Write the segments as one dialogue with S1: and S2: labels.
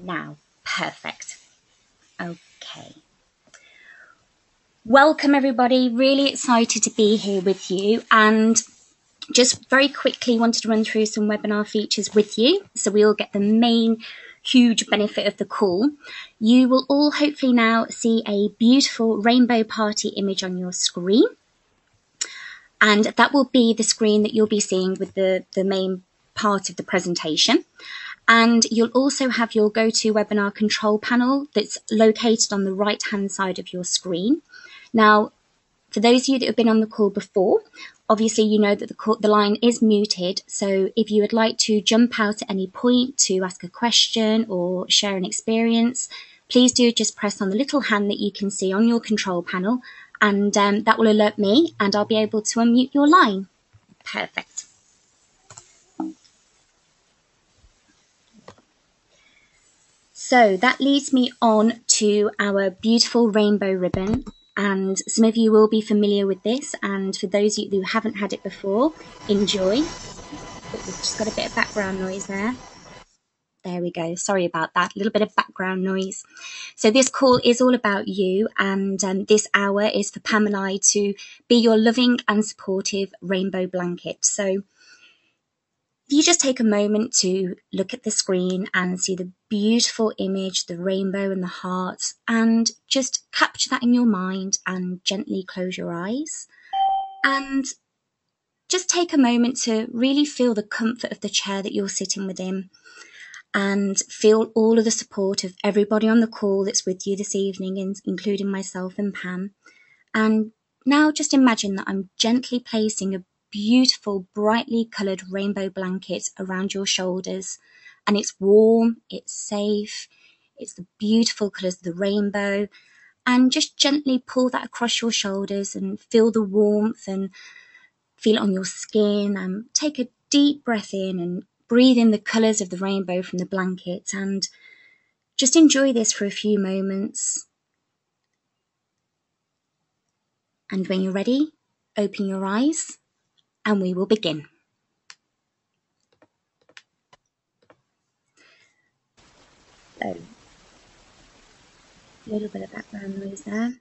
S1: Now, perfect. Okay. Welcome, everybody. Really excited to be here with you. And just very quickly wanted to run through some webinar features with you so we all get the main huge benefit of the call. You will all hopefully now see a beautiful rainbow party image on your screen. And that will be the screen that you'll be seeing with the main part of the presentation. And you'll also have your GoToWebinar control panel that's located on the right-hand side of your screen. Now, for those of you that have been on the call before, obviously you know that the line is muted. So if you would like to jump out at any point to ask a question or share an experience, please do just press on the little hand that you can see on your control panel, and that will alert me and I'll be able to unmute your line. Perfect. So that leads me on to our beautiful rainbow ribbon, and some of you will be familiar with this, and for those of you who haven't had it before, enjoy. But we've just got a bit of background noise there. There we go. Sorry about that. A little bit of background noise. So this call is all about you, and this hour is for Pam and I to be your loving and supportive rainbow blanket. So if you just take a moment to look at the screen and see the beautiful image, the rainbow and the heart, and just capture that in your mind and gently close your eyes. And just take a moment to really feel the comfort of the chair that you're sitting within, and feel all of the support of everybody on the call that's with you this evening, including myself and Pam. And now just imagine that I'm gently placing a beautiful, brightly coloured rainbow blanket around your shoulders, and it's warm, it's safe, it's the beautiful colours of the rainbow, and just gently pull that across your shoulders and feel the warmth and feel it on your skin, and take a deep breath in and breathe in the colours of the rainbow from the blanket, and just enjoy this for a few moments. And when you're ready, open your eyes and we will begin. So, a little bit of background noise there.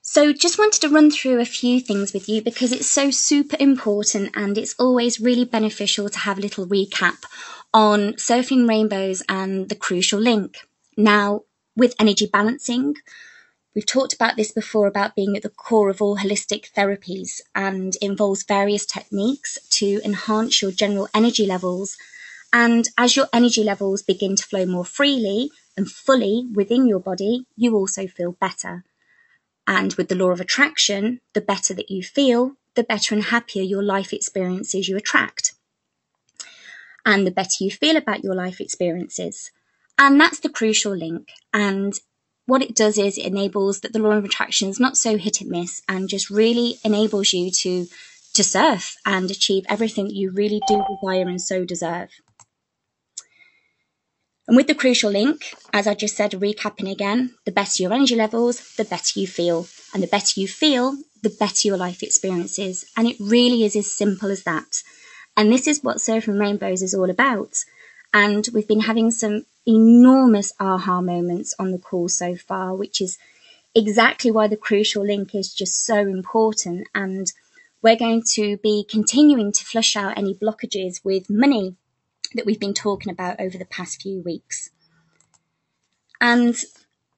S1: So just wanted to run through a few things with you because it's so super important, and it's always really beneficial to have a little recap on surfing rainbows and the crucial link. Now, with energy balancing, we've talked about this before, about being at the core of all holistic therapies, and involves various techniques to enhance your general energy levels. And as your energy levels begin to flow more freely and fully within your body, you also feel better. And with the law of attraction, the better that you feel, the better and happier your life experiences you attract. And the better you feel about your life experiences. And that's the crucial link. And what it does is it enables that the law of attraction is not so hit and miss, and just really enables you to surf and achieve everything that you really do desire and so deserve. And with the crucial link, as I just said, recapping again, the better your energy levels, the better you feel. And the better you feel, the better your life experiences. And it really is as simple as that. And this is what Surfing Rainbows is all about. And we've been having some enormous aha moments on the call so far, which is exactly why the crucial link is just so important. And we're going to be continuing to flush out any blockages with money that we've been talking about over the past few weeks. And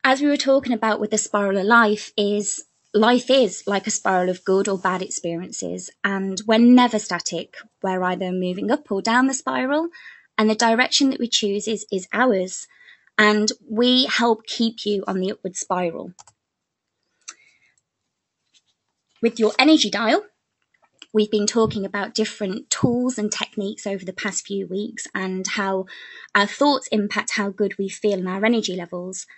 S1: as we were talking about with the spiral of life is like a spiral of good or bad experiences, and we're never static. We're either moving up or down the spiral, and the direction that we choose is ours, and we help keep you on the upward spiral. With your energy dial, we've been talking about different tools and techniques over the past few weeks, and how our thoughts impact how good we feel and our energy levels.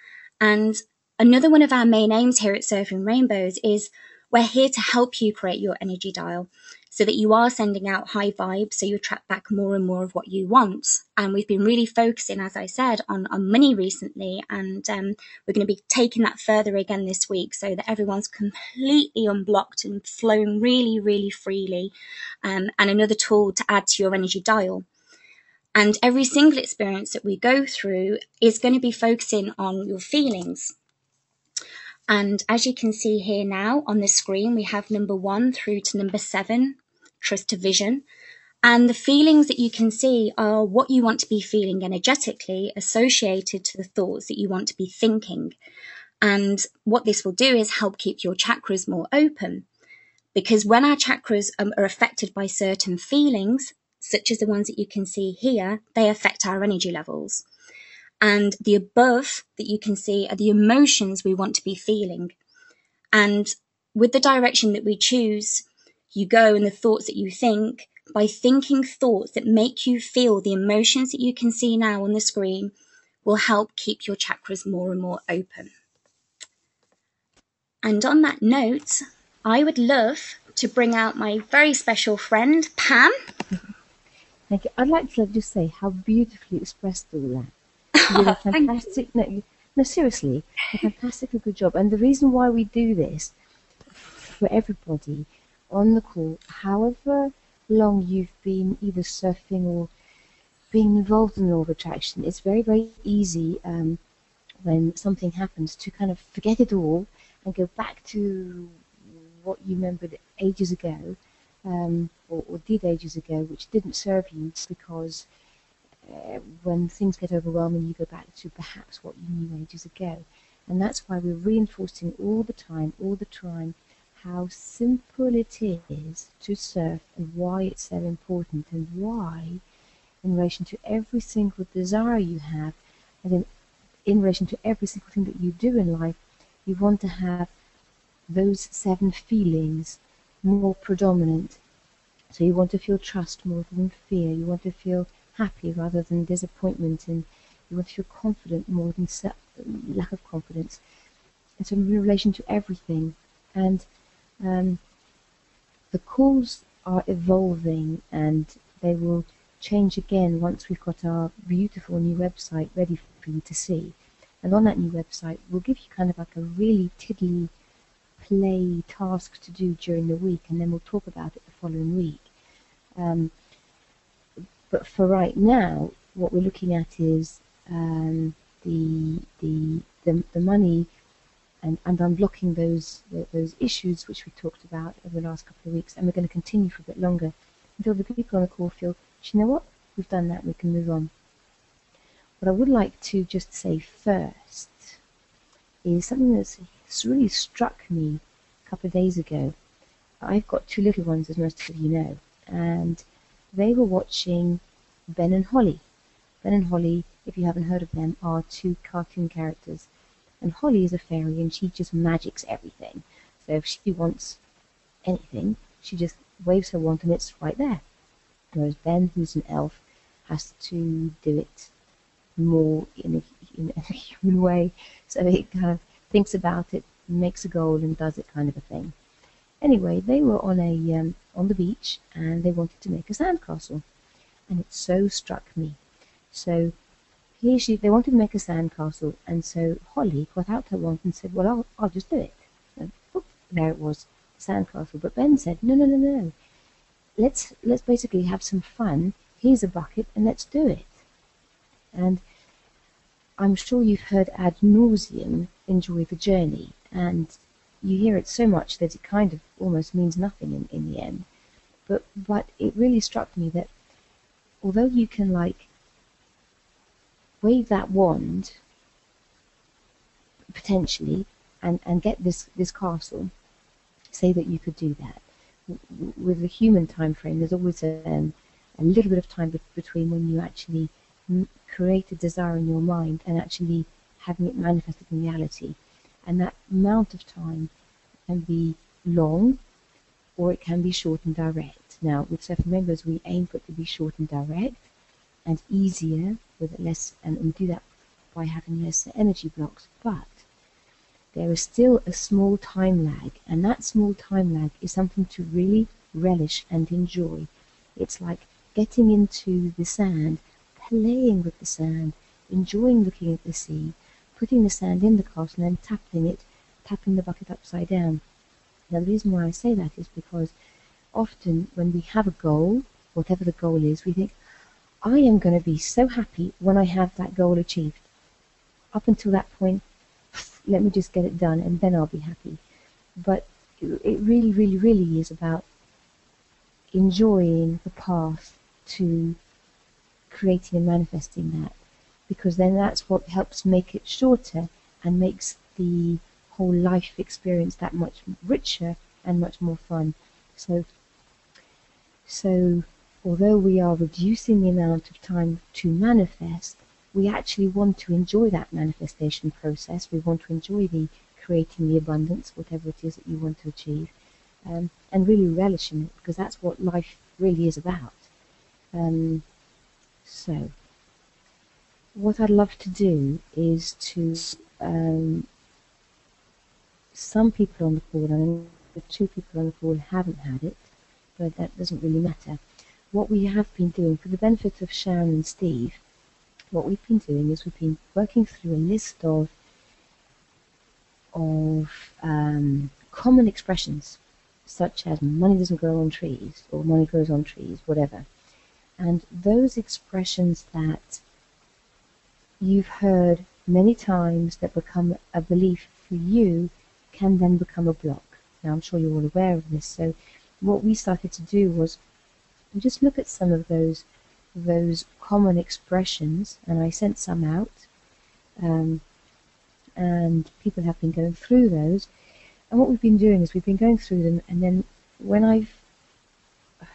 S1: And another one of our main aims here at Surfing Rainbows is we're here to help you create your energy dial so that you are sending out high vibes, so you attract back more and more of what you want. And we've been really focusing, as I said, on money recently, and we're going to be taking that further again this week so that everyone's completely unblocked and flowing really, really freely, and another tool to add to your energy dial. And every single experience that we go through is going to be focusing on your feelings. And as you can see here now on the screen, we have number 1 through to number 7, trust to vision. And the feelings that you can see are what you want to be feeling energetically associated to the thoughts that you want to be thinking. And what this will do is help keep your chakras more open. Because when our chakras are affected by certain feelings, such as the ones that you can see here, they affect our energy levels. And the above that you can see are the emotions we want to be feeling. And with the direction that we choose, you go and the thoughts that you think, by thinking thoughts that make you feel the emotions that you can see now on the screen, will help keep your chakras more and more open. And on that note, I would love to bring out my very special friend, Pam.
S2: Thank you. I'd like to just say how beautifully expressed all that. You did a fantastic, no, seriously, a fantastically good job. And the reason why we do this for everybody on the call, however long you've been either surfing or being involved in law of attraction, it's very, very easy when something happens to kind of forget it all and go back to what you remembered ages ago, or did ages ago, which didn't serve you, because when things get overwhelming, you go back to perhaps what you knew ages ago. And that's why we're reinforcing all the time, how simple it is to surf and why it's so important, and why, in relation to every single desire you have, and in relation to every single thing that you do in life, you want to have those 7 feelings more predominant. So you want to feel trust more than fear. You want to feel happy rather than disappointment, and you want to feel confident more than lack of confidence. And so in relation to everything, and the calls are evolving, and they will change again once we've got our beautiful new website ready for you to see. And on that new website, we'll give you kind of like a really tiddly play task to do during the week, and then we'll talk about it the following week. But for right now, what we're looking at is the money and unblocking those issues which we talked about over the last couple of weeks, and we're going to continue for a bit longer until the people on the call feel, you know what, we've done that, we can move on. What I would like to just say first is something that's really struck me a couple of days ago. I've got 2 little ones, as most of you know, and they were watching Ben and Holly. Ben and Holly, if you haven't heard of them, are 2 cartoon characters. And Holly is a fairy, and she just magics everything. So if she wants anything, she just waves her wand and it's right there. Whereas Ben, who's an elf, has to do it more in a human way. So he kind of thinks about it, makes a goal, and does it, kind of a thing. Anyway, they were on the beach, and they wanted to make a sandcastle, and it so struck me. So they wanted to make a sandcastle, and so Holly got out her wand and said, "Well, I'll just do it." And there it was, the sandcastle. But Ben said, "No. Let's basically have some fun. Here's a bucket, and let's do it." And I'm sure you've heard ad nauseum, enjoy the journey, and you hear it so much that it kind of almost means nothing in the end. But it really struck me that although you can wave that wand potentially and get this castle, say that you could do that. With the human time frame, there's always a little bit of time between when you actually create a desire in your mind and actually having it manifested in reality. And that amount of time can be long, or it can be short and direct. Now, with Surfing Rainbows, we aim for it to be short and direct and easier, with less, and we do that by having less energy blocks. But there is still a small time lag, and that small time lag is something to really relish and enjoy. It's like getting into the sand, playing with the sand, enjoying looking at the sea, putting the sand in the castle and then tapping the bucket upside down. Now, the reason why I say that is because often when we have a goal, whatever the goal is, we think, I am going to be so happy when I have that goal achieved. Up until that point, let me just get it done and then I'll be happy. But it really, really, really is about enjoying the path to creating and manifesting that, because then that's what helps make it shorter and makes the whole life experience that much richer and much more fun. So although we are reducing the amount of time to manifest, we actually want to enjoy that manifestation process. We want to enjoy the creating the abundance, whatever it is that you want to achieve, and really relish in it, because that's what life really is about. So what I'd love to do is to, some people on the call, and the 2 people on the call haven't had it, but that doesn't really matter. What we have been doing, for the benefit of Sharon and Steve, what we've been doing is we've been working through a list of common expressions, such as money doesn't grow on trees, or money grows on trees, whatever. And those expressions that you've heard many times that become a belief for you can then become a block. Now, I'm sure you're all aware of this. So what we started to do was just look at some of those common expressions, and I sent some out, and people have been going through those. And what we've been doing is we've been going through them, and then when I've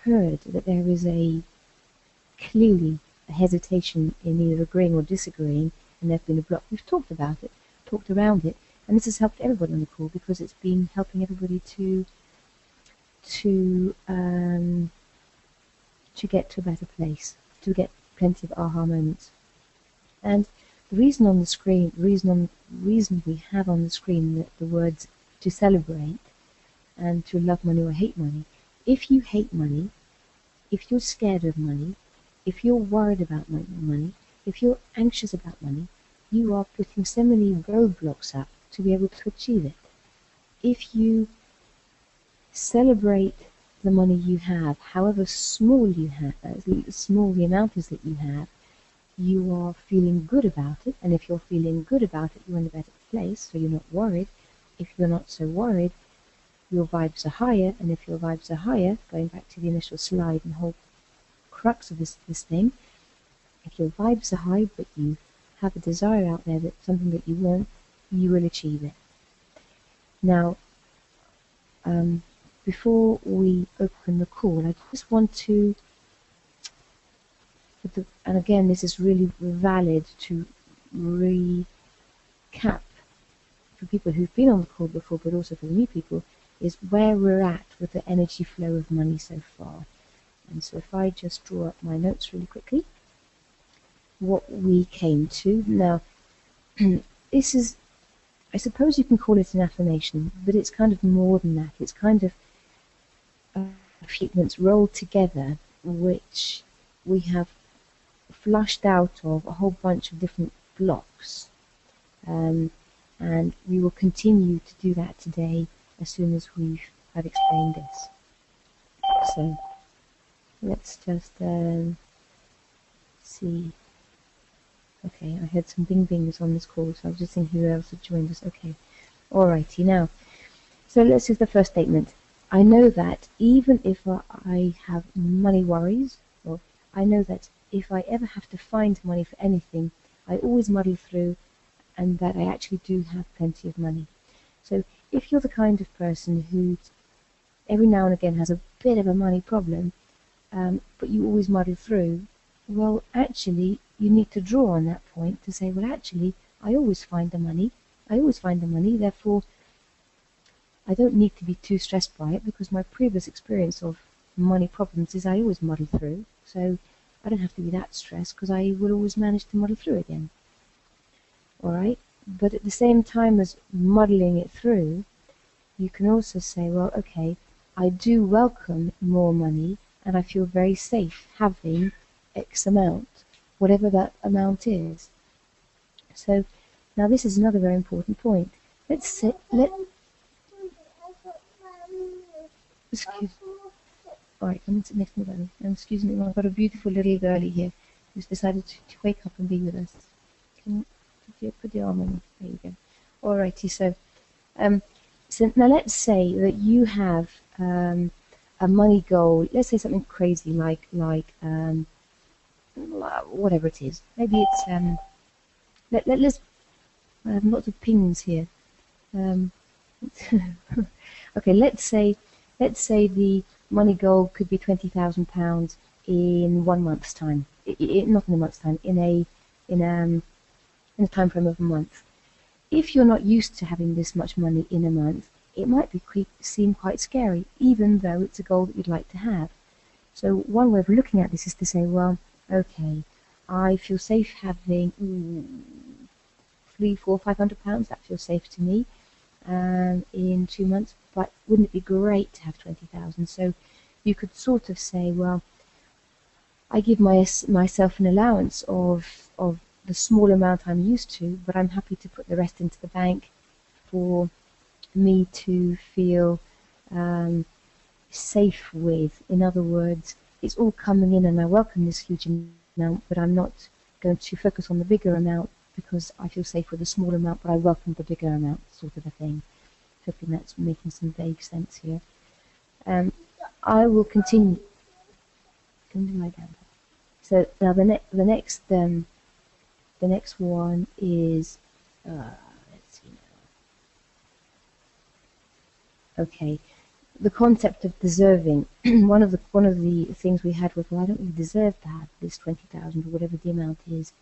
S2: heard that there is clearly a hesitation in either agreeing or disagreeing, and there's been a block, we've talked about it, talked around it, and this has helped everybody on the call, because it's been helping everybody to get to a better place, to get plenty of aha moments. And the reason on the screen, reason we have on the screen the words to celebrate and to love money or hate money. If you hate money, if you're scared of money, if you're worried about money, if you're anxious about money, you are putting so many roadblocks up to be able to achieve it. If you celebrate the money you have, however small you have, small the amount is that you have, you are feeling good about it, and if you're feeling good about it, you're in a better place, so you're not worried. If you're not so worried, your vibes are higher, and if your vibes are higher, going back to the initial slide and the whole crux of this thing, if your vibes are high, but you have a desire out there, that something that you want, you will achieve it. Now, before we open the call, I just want to, and again, this is really valid to recap for people who've been on the call before, but also for the new people, is where we're at with the energy flow of money so far. And so if I just draw up my notes really quickly, what we came to. Now, this is, I suppose you can call it an affirmation, but it's kind of more than that. It's kind of statements rolled together, which we have flushed out of a whole bunch of different blocks. And we will continue to do that today as soon as I've explained this. So let's just see. Okay, I had some bing-bings on this call, so I was just thinking who else had joined us. Okay, alrighty, now. So let's do the first statement. I know that even if I have money worries, or I know that if I ever have to find money for anything, I always muddle through, and that I actually do have plenty of money. So if you're the kind of person who every now and again has a bit of a money problem, but you always muddle through, well, actually, you need to draw on that point to say, well, actually, I always find the money, therefore, I don't need to be too stressed by it, because my previous experience of money problems is I always muddle through, so I don't have to be that stressed, because I will always manage to muddle through again. Alright? But at the same time as muddling it through, you can also say, well, okay, I do welcome more money, and I feel very safe having X amount, whatever that amount is. So now this is another very important point. Excuse me, I've got a beautiful little girlie here, who's decided to wake up and be with us. Can put your arm on? There you go. Alrighty, so now let's say that you have a money goal. Let's say something crazy like whatever it is. Maybe it's let's I have lots of pings here. Okay, let's say the money goal could be £20,000 in 1 month's time. Not in a month's time. In a time frame of a month. If you're not used to having this much money in a month, it might seem quite scary, even though it's a goal that you'd like to have. So one way of looking at this is to say, well, okay, I feel safe having £300, £400, £500. That feels safe to me in 2 months. But wouldn't it be great to have 20,000? So you could sort of say, well, I give myself an allowance of the small amount I'm used to, but I'm happy to put the rest into the bank for me to feel safe with. In other words, it's all coming in and I welcome this huge amount, but I'm not going to focus on the bigger amount because I feel safe with a small amount, but I welcome the bigger amount, sort of a thing. Hoping that's making some vague sense here. I will continue. Can you lie down? So now the next one is let's see now. Okay, the concept of deserving. one of the things we had was, well, I don't really deserve that, this 20,000 or whatever the amount is,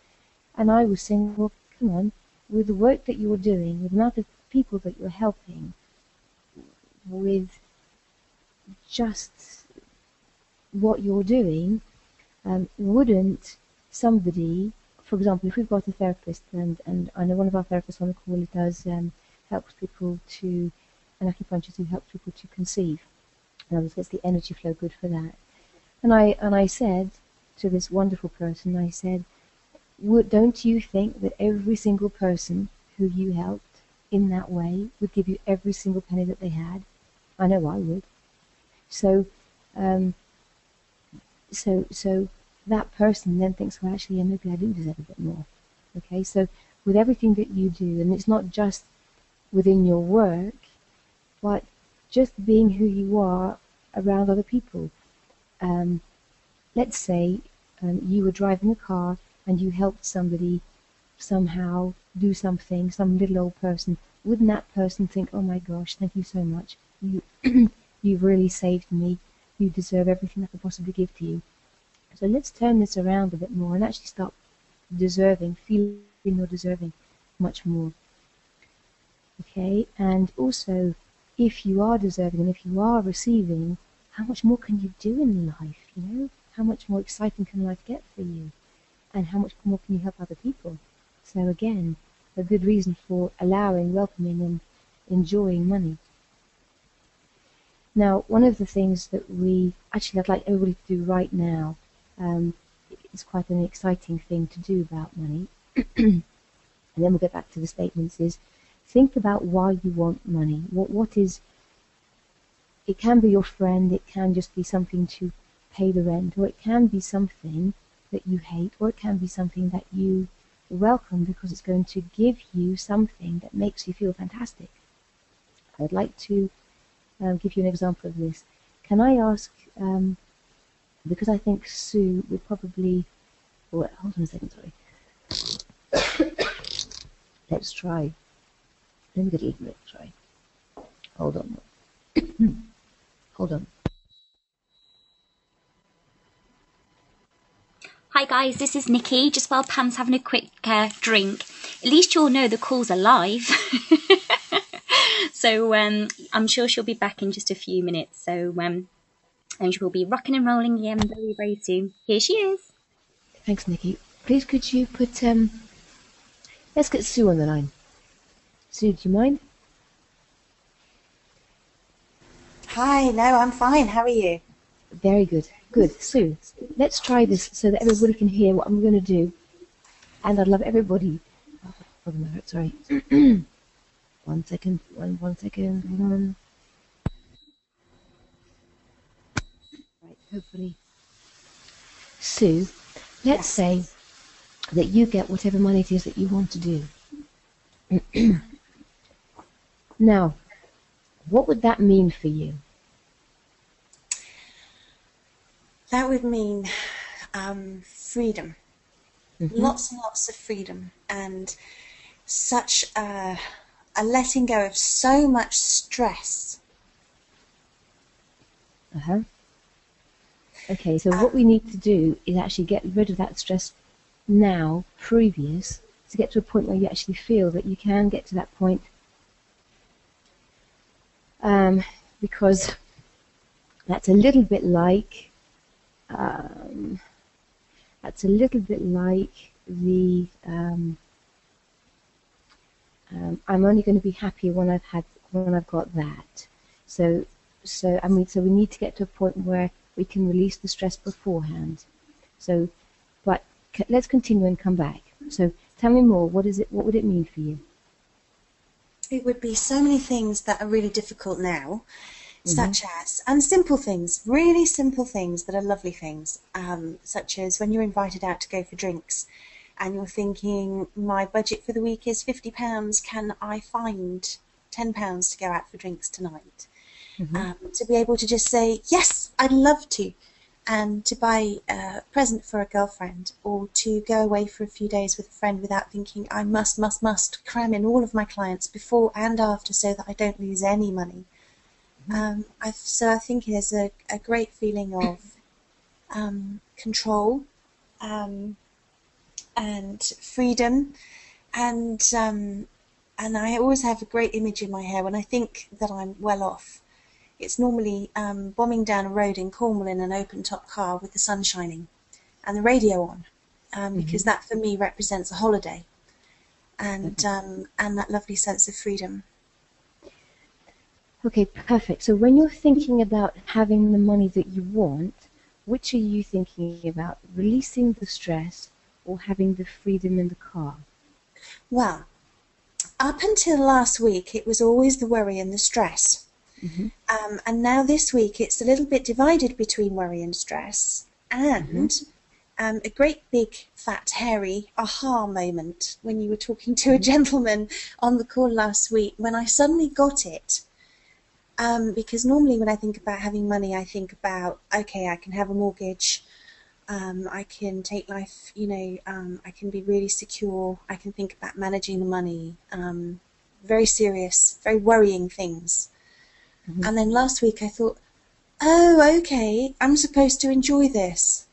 S2: and I was saying, well, come on, with the work that you're doing, with the amount of people that you're helping, with just what you're doing, wouldn't somebody, for example, if we've got a therapist, and I know one of our therapists on the call does helps people to, an acupuncturist who helps people to conceive. In other words, gets the energy flow good for that. And I said to this wonderful person, I said, don't you think that every single person who you helped in that way would give you every single penny that they had? I know I would. So that person then thinks, well, actually, yeah, maybe I do deserve a bit more. Okay, so with everything that you do, and it's not just within your work, but just being who you are around other people. Let's say you were driving a car and you helped somebody somehow do something, some little old person. Wouldn't that person think, oh my gosh, thank you so much. You've really saved me. You deserve everything I could possibly give to you. So let's turn this around a bit more and actually start deserving, feeling you're deserving much more. Okay, and also, if you are deserving and if you are receiving, how much more can you do in life, you know? How much more exciting can life get for you? And how much more can you help other people? So again, a good reason for allowing, welcoming, and enjoying money. Now, one of the things that I'd like everybody to do right now, it's quite an exciting thing to do about money, and then we'll get back to the statements, is think about why you want money. What is, it can be your friend, it can just be something to pay the rent, or it can be something that you hate, or it can be something that you welcome because it's going to give you something that makes you feel fantastic. I'd like to give you an example of this. Can I ask, because I think Sue would probably, hold on a second, sorry. Let's try. Let me get a little bit, try. Hold on. Hold on.
S1: Hi guys, this is Nikki. Just while Pam's having a quick drink, at least you'll know the call's alive. So I'm sure she'll be back in just a few minutes. So and she will be rocking and rolling again very, very soon. Here she is.
S2: Thanks, Nikki. Please could you put, let's get Sue on the line. Sue, do you mind?
S3: Hi, no, I'm fine. How are you?
S2: Very good. Good. Sue, let's try this so that everybody can hear what I'm going to do. And I'd love everybody. Hold on a minute, sorry. 1 second. One second. Hang on. Right, hopefully. Sue, let's
S3: Yes.
S2: say that you get whatever money it is that you want to do. Now, what would that mean for you?
S3: That would mean freedom.
S2: Hmm.
S3: Lots and lots of freedom, and such a letting go of so much stress.
S2: Uh-huh. Okay, so
S3: Um,
S2: what we need to do is actually get rid of that stress now, previous, to get to a point where you actually feel that you can get to that point. Because that's a little bit like um, the I'm only going to be happy when I've got that. So so we need to get to a point where we can release the stress beforehand. So, but let's continue and come back. So tell me more. What is it? What would it mean for you?
S3: it would be so many things that are really difficult now,
S2: Hmm.
S3: such as, and simple things, really simple things that are lovely things, such as when you're invited out to go for drinks and you're thinking, my budget for the week is £50, can I find £10 to go out for drinks tonight?
S2: Hmm.
S3: To be able to just say, yes, I'd love to, and to buy a present for a girlfriend, or to go away for a few days with a friend without thinking, I must cram in all of my clients before and after so that I don't lose any money. So I think there's a great feeling of control, um, and freedom, and I always have a great image in my hair when I think that I'm well off. It's normally bombing down a road in Cornwall in an open-top car with the sun shining and the radio on, because that for me represents a holiday and that lovely sense of freedom.
S2: Okay, perfect. So when you're thinking about having the money that you want, which are you thinking about? Releasing the stress or having the freedom in the car?
S3: Well, up until last week, it was always the worry and the stress.
S2: Hmm.
S3: And now this week, it's a little bit divided between worry and stress,
S2: Hmm.
S3: and a great big fat hairy aha moment when you were talking to a gentleman on the call last week when I suddenly got it. Because normally when I think about having money, I think about, okay, I can have a mortgage, I can take life, I can be really secure, I can think about managing the money, very serious, very worrying things.
S2: Hmm.
S3: And then last week I thought, oh, okay, I'm supposed to enjoy this.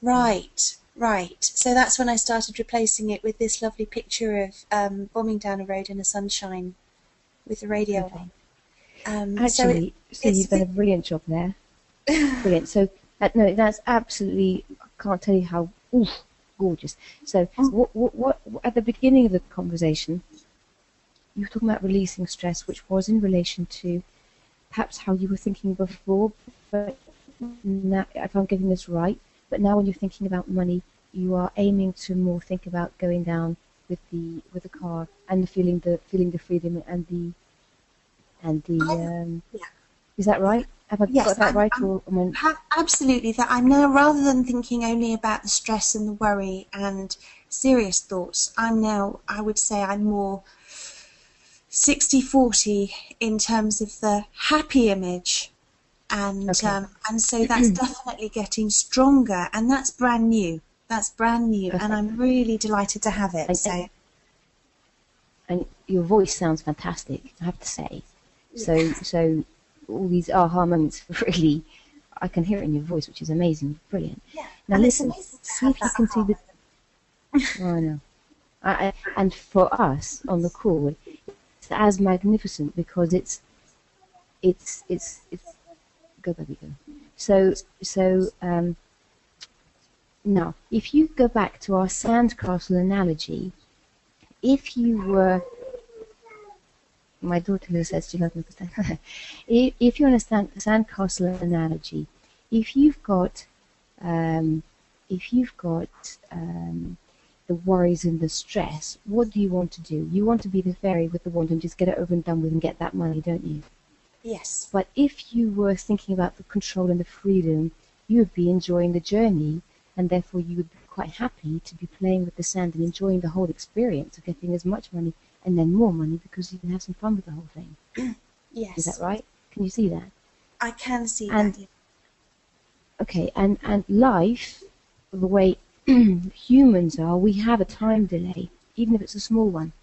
S3: Right, right. So that's when I started replacing it with this lovely picture of bombing down a road in the sunshine with the radio
S2: Perfect.
S3: on.
S2: Actually, so
S3: It's
S2: you've
S3: a
S2: done a
S3: bit.
S2: brilliant job there. Brilliant. So, no, that's absolutely, I can't tell you how gorgeous. So, what, at the beginning of the conversation, you were talking about releasing stress, which was in relation to perhaps how you were thinking before, but now, if I'm getting this right, but now when you're thinking about money, you are aiming to more think about going down with the car and feeling the freedom and the
S3: I'm, yeah,
S2: is that right? Have I
S3: yes,
S2: got that right,
S3: I'm
S2: or am
S3: absolutely that. I'm now, rather than thinking only about the stress and the worry and serious thoughts, I'm now, I would say I'm more 60-40 in terms of the happy image,
S2: okay?
S3: and so that's definitely getting stronger, and that's brand new. That's brand new, and
S2: Perfect.
S3: I'm really delighted to have it.
S2: And,
S3: So
S2: and your voice sounds fantastic, I have to say.
S3: yeah,
S2: So all these aha moments really, I can hear it in your voice, which is amazing, brilliant.
S3: yeah,
S2: Now
S3: and it's
S2: listen,
S3: amazing to
S2: see
S3: have
S2: if you
S3: that
S2: can see
S3: aha
S2: the. Oh, I know. And for us on the call, it's as magnificent because it's go baby go. So now if you go back to our sandcastle analogy, if you were my daughter says she loves me for if you understand the sandcastle analogy, if you've got um, if you've got the worries and the stress, what do you want to do? You want to be the fairy with the wand and just get it over and done with and get that money, don't you?
S3: yes,
S2: But if you were thinking about the control and the freedom, you would be enjoying the journey and therefore you would be quite happy to be playing with the sand and enjoying the whole experience of getting as much money and then more money because you can have some fun with the whole thing.
S3: Yes.
S2: Is that right? Can you see that?
S3: I can see
S2: And
S3: that.
S2: okay, and life, the way humans are, we have a time delay, even if it's a small one.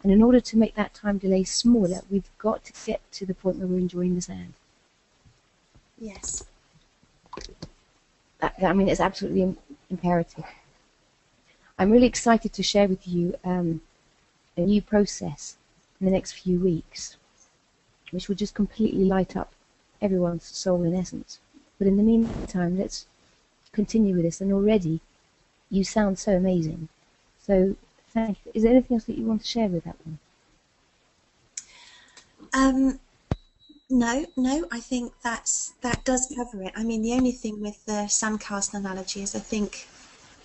S2: And in order to make that time delay smaller, we've got to get to the point where we're enjoying the sand.
S3: Yes.
S2: I mean, it's absolutely imperative. I'm really excited to share with you a new process in the next few weeks, which will just completely light up everyone's soul in essence. But in the meantime, let's continue with this. And already, you sound so amazing. So, thank you. Is there anything else that you want to share with that one?
S3: No, I think that does cover it. I mean, the only thing with the sandcastle analogy is I think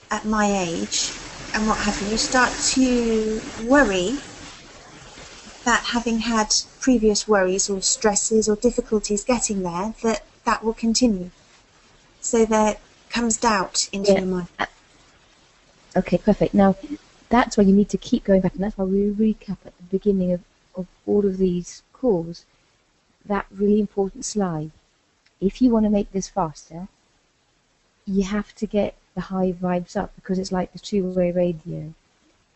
S3: at my age and what have you start to worry that having had previous worries or stresses or difficulties getting there, that will continue. So there comes doubt into your mind.
S2: Okay, perfect. Now, that's why you need to keep going back, and that's why we recap at the beginning of all of these calls that really important slide. If you want to make this faster, you have to get the high vibes up because it's like the two-way radio.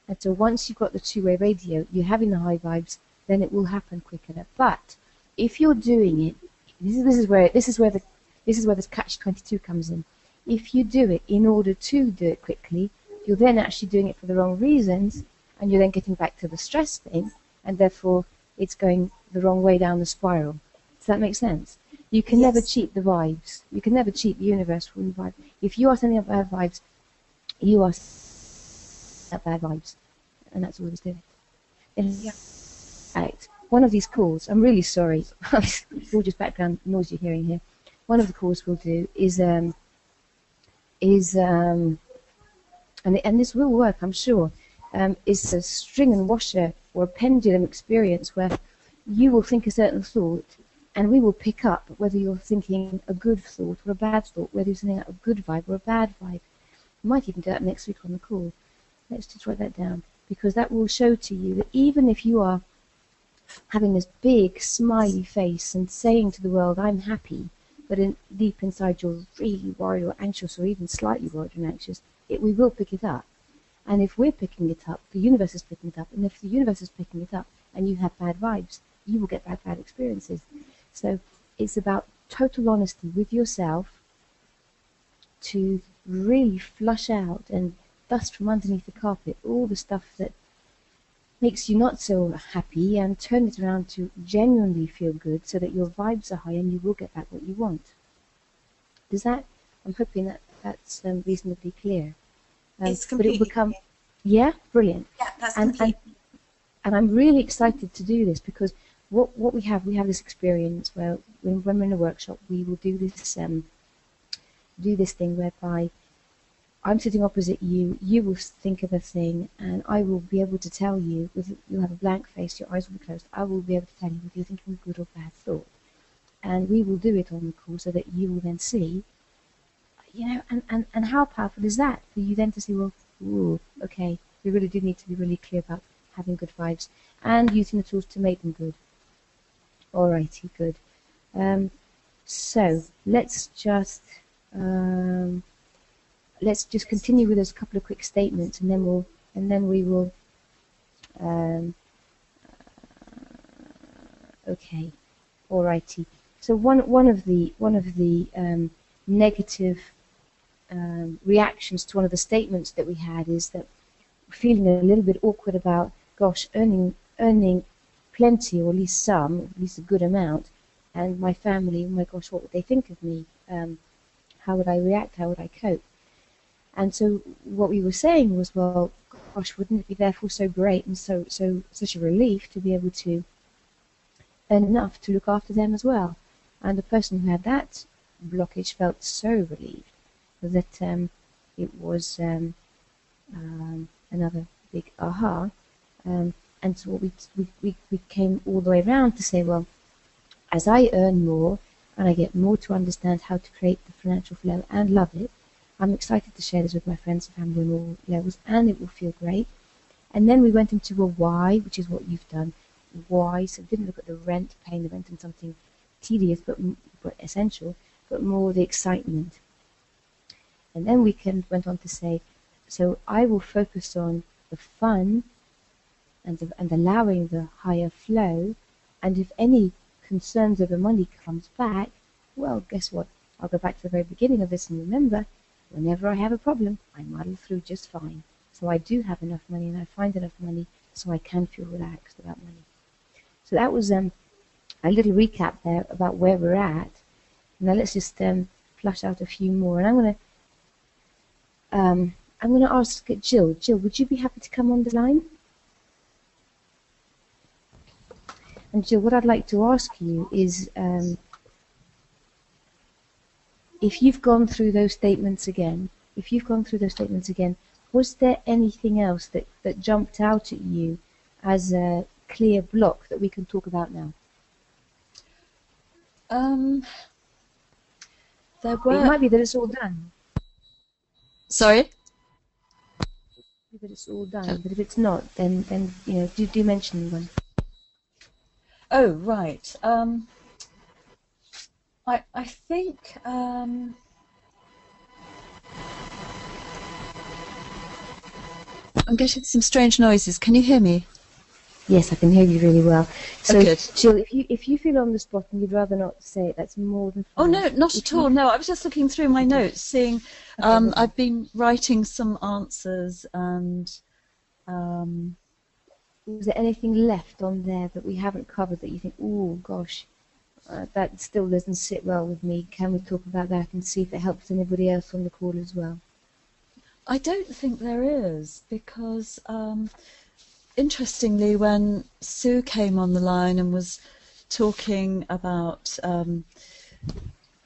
S2: And so once you've got the two-way radio, you're having the high vibes, then it will happen quicker. But if you're doing it, this is where this catch-22 comes in. If you do it in order to do it quickly, you're then actually doing it for the wrong reasons, and you're then getting back to the stress thing, and therefore it's going the wrong way down the spiral. Does that make sense? You can never cheat the vibes. You can never cheat the universe from the vibe. If you are sending up bad vibes, you are sending up bad vibes, and that's all there is to it. Right. One of these calls, I'm really sorry, gorgeous background noise you're hearing here. One of the calls we'll do is and this will work, I'm sure, is a string and washer or a pendulum experience where you will think a certain thought and we will pick up whether you're thinking a good thought or a bad thought, whether you're sending out a good vibe or a bad vibe. We might even do that next week on the call. Let's just write that down, because that will show to you that even if you are having this big smiley face and saying to the world, I'm happy, but deep inside you're really worried or anxious or even slightly worried and anxious, we will pick it up. And if we're picking it up, the universe is picking it up. And if the universe is picking it up and you have bad vibes, you will get bad experiences. So it's about total honesty with yourself to really flush out and dust from underneath the carpet all the stuff that makes you not so happy, and turn it around to genuinely feel good so that your vibes are high and you will get back what you want. Does that? I'm hoping that's reasonably clear.
S3: It's completely
S2: but it will become,
S3: clear.
S2: Yeah, brilliant.
S3: Yeah, that's completely.
S2: And I'm really excited to do this because what we have this experience where when we're in a workshop we will do this thing whereby I'm sitting opposite you, you will think of a thing, and I will be able to tell you, you'll have a blank face, your eyes will be closed, I will be able to tell you if you're thinking a good or bad thought. And we will do it on the call so that you will then see, and how powerful is that for you then to see, well, ooh, okay, we really do need to be really clear about having good vibes and using the tools to make them good. Alrighty, good. So let's just continue with those couple of quick statements, and then we will. Okay, alrighty. So one of the negative reactions to one of the statements that we had is that we're feeling a little bit awkward about, gosh, earning plenty, or at least a good amount, and my family, oh my gosh, what would they think of me? How would I react? How would I cope? And so what we were saying was, well, gosh, wouldn't it be therefore so great and such a relief to be able to earn enough to look after them as well? And the person who had that blockage felt so relieved that it was another big aha. And so we came all the way around to say, well, as I earn more and I get more to understand how to create the financial flow and love it, I'm excited to share this with my friends and family on all levels, and it will feel great. And then we went into a why, which is what you've done. Why? So we didn't look at the rent, paying the rent and something tedious but essential, but more the excitement. And then we went on to say, so I will focus on the fun and allowing the higher flow, and if any concerns over money comes back, well, guess what? I'll go back to the very beginning of this and remember, whenever I have a problem, I muddle through just fine. So I do have enough money and I find enough money so I can feel relaxed about money. So that was a little recap there about where we're at. Now let's just flush out a few more. And I'm going to ask Jill. Jill, would you be happy to come on the line? And Jill, what I'd like to ask you is, if you've gone through those statements again, was there anything else that jumped out at you as a clear block that we can talk about now?
S4: There were...
S2: It might be that it's all done.
S4: Sorry?
S2: That it's all done, but if it's not, then you know, do mention one.
S4: Oh, right. I think I'm getting some strange noises. Can you hear me?
S2: Yes, I can hear you really well. So,
S4: good.
S2: Jill, if you feel on the spot and you'd rather not say it, that's more than fine.
S4: Oh no, not at all. No, I was just looking through my notes, seeing I've been writing some answers, and
S2: was there anything left on there that we haven't covered that you think, oh gosh, that still doesn't sit well with me? Can we talk about that and see if it helps anybody else on the call as well?
S4: I don't think there is, because interestingly, when Sue came on the line and was talking about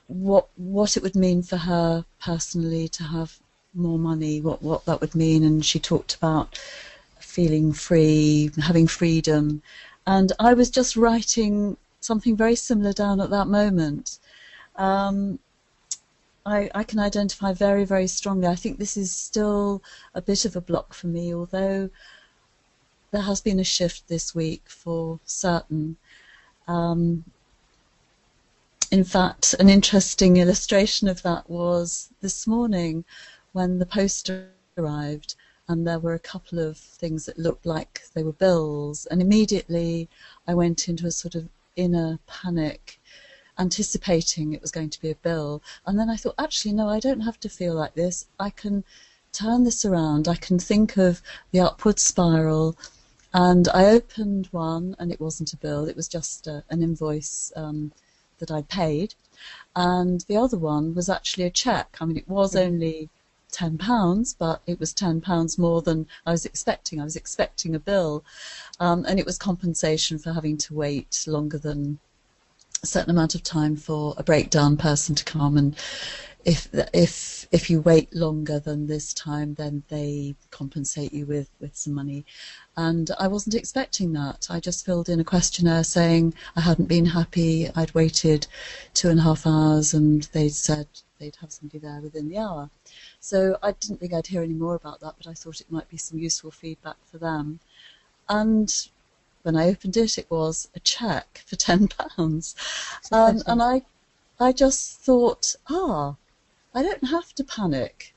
S4: what it would mean for her personally to have more money, what that would mean, and she talked about feeling free, having freedom, and I was just writing something very similar down at that moment. I can identify very, very strongly. I think this is still a bit of a block for me, although there has been a shift this week for certain. In fact, an interesting illustration of that was this morning when the post arrived, and there were a couple of things that looked like they were bills, and immediately I went into a sort of inner panic, anticipating it was going to be a bill. And then I thought, actually, no, I don't have to feel like this. I can turn this around. I can think of the upward spiral. And I opened one, and it wasn't a bill. It was just an invoice that I paid. And the other one was actually a cheque. I mean, it was only £10, but it was £10 more than I was expecting. I was expecting a bill. And it was compensation for having to wait longer than a certain amount of time for a breakdown person to come, and if you wait longer than this time, then they compensate you with some money. And I wasn't expecting that. I just filled in a questionnaire saying I hadn't been happy. I'd waited 2.5 hours, and they'd said they'd have somebody there within the hour. So I didn't think I'd hear any more about that, but I thought it might be some useful feedback for them. And when I opened it, it was a cheque for £10. And I just thought, I don't have to panic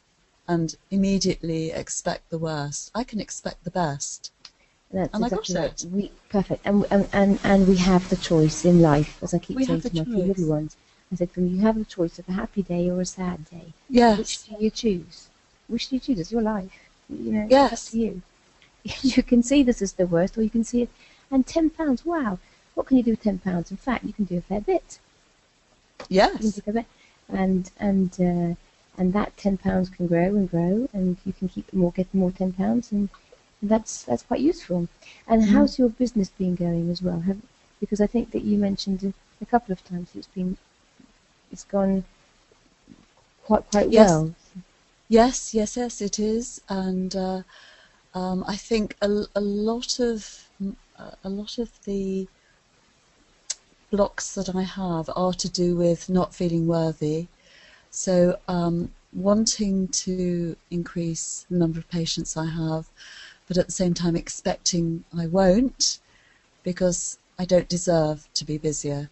S4: and immediately expect the worst. I can expect the best.
S2: That's
S4: and
S2: exactly
S4: I got it.
S2: Perfect. And we have the choice in life, as I keep saying to my two
S4: choice.
S2: little ones. I said to them, you have the choice of a happy day or a sad day.
S4: Yes.
S2: Which do you choose? Which do you choose? It's your life. You know,
S4: Yes.
S2: it's up to you. You can see this as the worst, or you can see it. And £10, wow. What can you do with £10? In fact, you can do a fair bit.
S4: Yes.
S2: You can do a fair bit. And that £10 can grow and grow, and you can keep getting more £10, and that's quite useful. And how's your business been going as well? Because I think that you mentioned a couple of times it's gone quite
S4: Yes.
S2: well.
S4: Yes, it is, and I think a lot of the blocks that I have are to do with not feeling worthy. So wanting to increase the number of patients I have, but at the same time expecting I won't, because I don't deserve to be busier,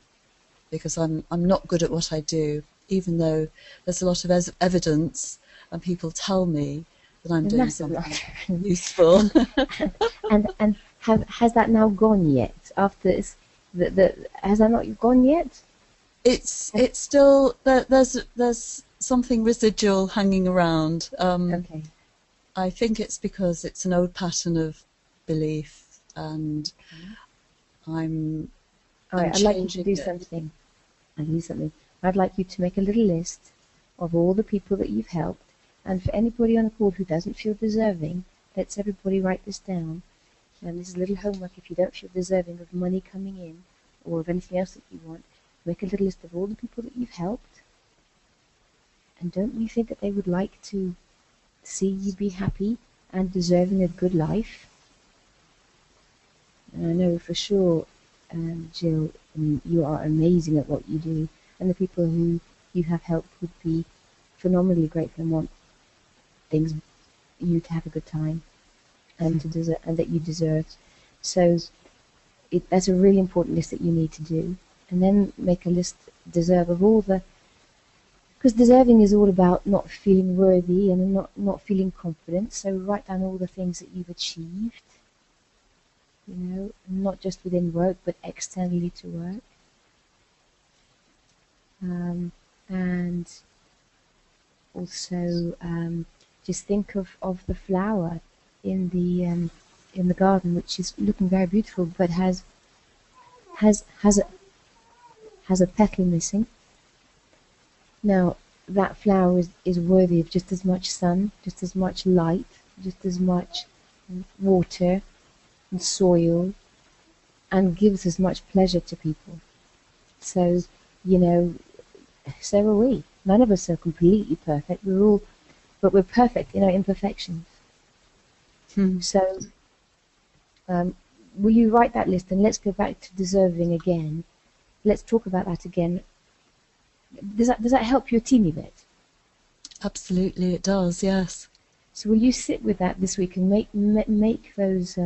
S4: because I'm not good at what I do, even though there's a lot of evidence and people tell me that I'm doing something useful.
S2: And has that now gone yet? After has that not gone yet?
S4: It's still there's something residual hanging around.
S2: Okay.
S4: I think it's because it's an old pattern of belief, and I'm
S2: I'd like you to do something. I'd like you to make a little list of all the people that you've helped, and for anybody on the call who doesn't feel deserving, let's everybody write this down. And this is a little homework. If you don't feel deserving of money coming in or of anything else that you want, make a little list of all the people that you've helped. And don't you think that they would like to see you be happy and deserving a good life? And I know for sure, Jill, you are amazing at what you do, and the people who you have helped would be phenomenally grateful and want you to have a good time and that you deserve. So that's a really important list that you need to do, and then make a list of all the, because deserving is all about not feeling worthy and not feeling confident. So write down all the things that you've achieved, not just within work but externally to work. And also just think of the flower in the garden, which is looking very beautiful, but has a petal missing. Now that flower is worthy of just as much sun, just as much light, just as much water and soil, and gives as much pleasure to people. So, so are we. None of us are completely perfect. But we're perfect in our imperfections. So, will you write that list, and let's go back to deserving again. Let's talk about that again. Does that help you a teeny bit?
S4: Absolutely, it does. Yes.
S2: So will you sit with that this week and make those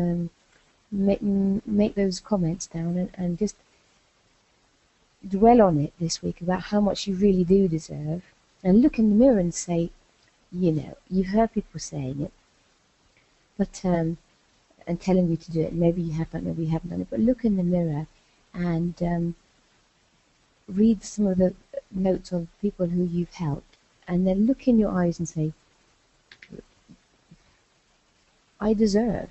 S2: make those comments down and just dwell on it this week about how much you really do deserve, and look in the mirror and say, you've heard people saying it, but and telling you to do it. Maybe you have done it, maybe you haven't done it, but look in the mirror and read some of the notes of people who you've helped, and then look in your eyes and say, I deserve.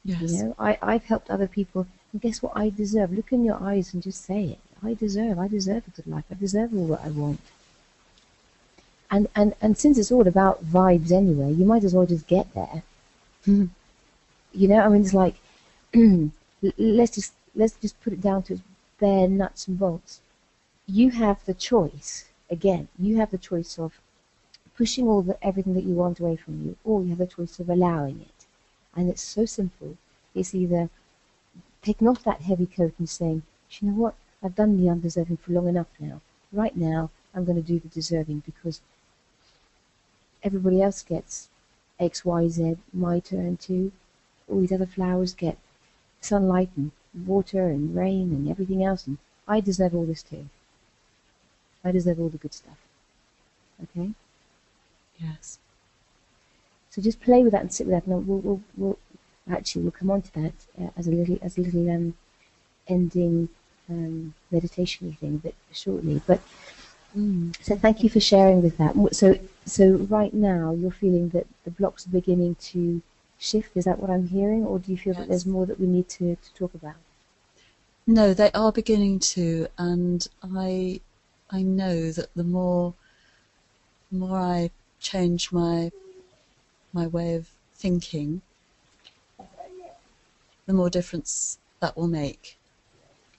S4: Yes.
S2: I've helped other people, and guess what? I deserve. Look in your eyes and just say it. I deserve a good life. I deserve all that I want. And since it's all about vibes anyway, you might as well just get there. It's like let's just put it down to its bare nuts and bolts. You have the choice. Again, you have the choice of pushing everything that you want away from you, or you have the choice of allowing it. And it's so simple. It's either taking off that heavy coat and saying, you know what, I've done the undeserving for long enough now. Right now, I'm going to do the deserving, because everybody else gets X, Y, Z, my turn too. All these other flowers get sunlight and water and rain and everything else, and I deserve all this too. I deserve all the good stuff. Okay?
S4: Yes.
S2: So just play with that and sit with that, and we'll come on to that as a little ending meditation thing a bit shortly. But so thank you for sharing with that. So right now you're feeling that the blocks are beginning to shift. Is that what I'm hearing, or do you feel that there's more that we need to talk about?
S4: No, they are beginning to, and I know that the more I change my way of thinking, the more difference that will make.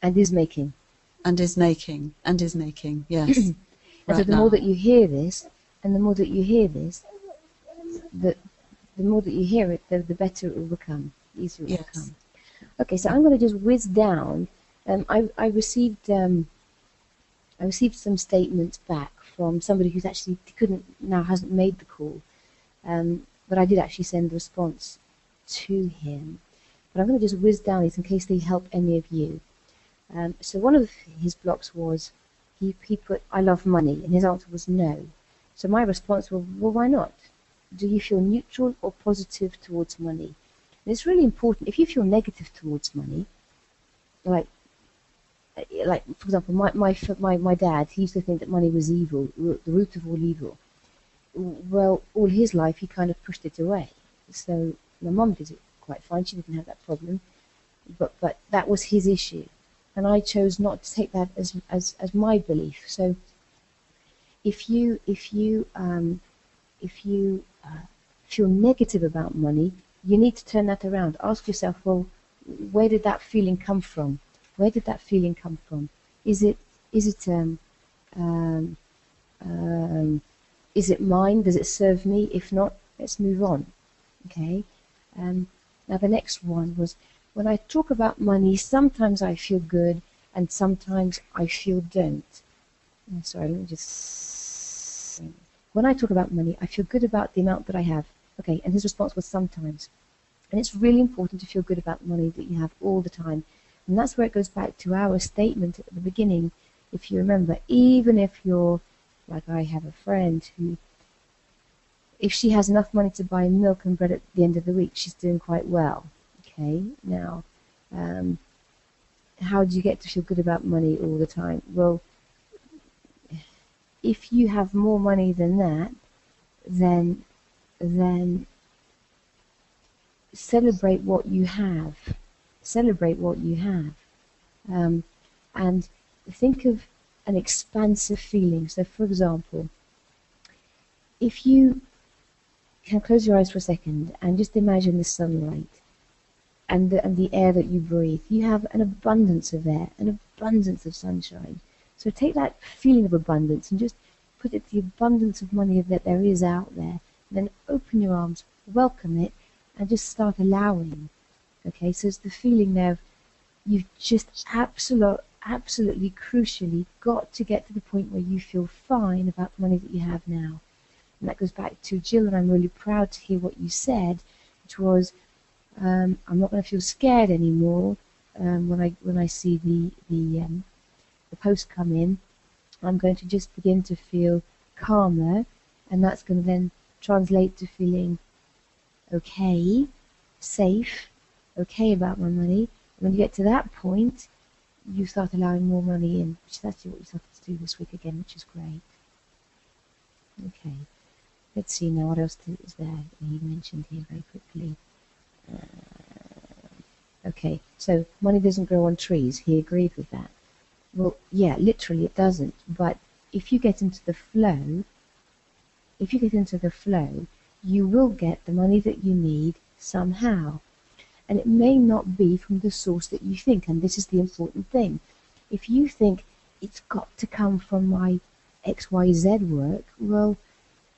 S2: And is making.
S4: And is making, yes.
S2: And
S4: right
S2: so the more that you hear this, and the more that you hear this, the more that you hear it, the better it will become, the easier it will become. Okay, so I'm going to just whiz down. I received some statements back from somebody who's actually hasn't made the call. But I did actually send the response to him. But I'm going to just whiz down these in case they help any of you. So one of his blocks was he put, "I love money," and his answer was no. So my response was, well, why not? Do you feel neutral or positive towards money? And it's really important. If you feel negative towards money, like for example, my dad, he used to think that money was evil, the root of all evil. Well, all his life he kind of pushed it away. So my mum did it quite fine. She didn't have that problem, but that was his issue, and I chose not to take that as my belief. So if you feel negative about money, you need to turn that around. Ask yourself, well, where did that feeling come from? Where did that feeling come from? Is it mine? Does it serve me? If not, let's move on. Okay. Now the next one was, when I talk about money, sometimes I feel good and sometimes I feel don't. Sorry, let me just. When I talk about money, I feel good about the amount that I have. Okay, and his response was sometimes. And it's really important to feel good about the money that you have all the time. And that's where it goes back to our statement at the beginning. If you remember, even if you're, like I have a friend who, if she has enough money to buy milk and bread at the end of the week, she's doing quite well. Okay, now, how do you get to feel good about money all the time? Well, if you have more money than that, then celebrate what you have. Celebrate what you have. And think of an expansive feeling. So, for example, if you can close your eyes for a second and just imagine the sunlight and the air that you breathe, you have an abundance of air, an abundance of sunshine. So take that feeling of abundance and just put it to the abundance of money that there is out there. And then open your arms, welcome it, and just start allowing. Okay, so it's the feeling there of you've just absolutely crucially got to get to the point where you feel fine about the money that you have now. And that goes back to Jill, and I'm really proud to hear what you said, which was, I'm not going to feel scared anymore when I see the post come in. I'm going to just begin to feel calmer, and that's going to then translate to feeling okay, safe, okay about my money. And when you get to that point, you start allowing more money in, which is actually what you started to do this week again, which is great. Okay, let's see now what else is there he mentioned here very quickly. Okay, so money doesn't grow on trees. He agreed with that. Well, yeah, literally it doesn't. But if you get into the flow, you will get the money that you need somehow. And it may not be from the source that you think, and this is the important thing. If you think it's got to come from my XYZ work, well,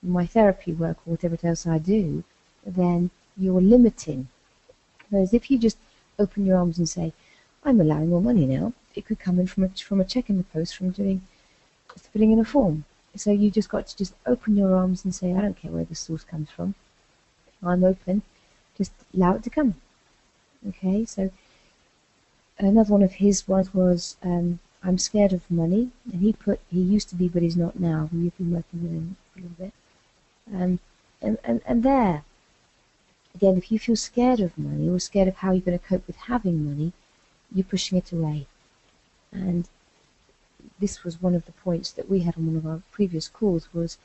S2: my therapy work or whatever else I do, then you're limiting. Whereas if you just open your arms and say, I'm allowing more money now, it could come in from a check in the post, from filling in a form. So you just got to just open your arms and say, I don't care where the source comes from. I'm open. Just allow it to come. Okay, so another one of his ones was, I'm scared of money. And he used to be, but he's not now. We've been working with him a little bit. And there, again, if you feel scared of money or scared of how you're going to cope with having money, you're pushing it away. And this was one of the points that we had on one of our previous calls, was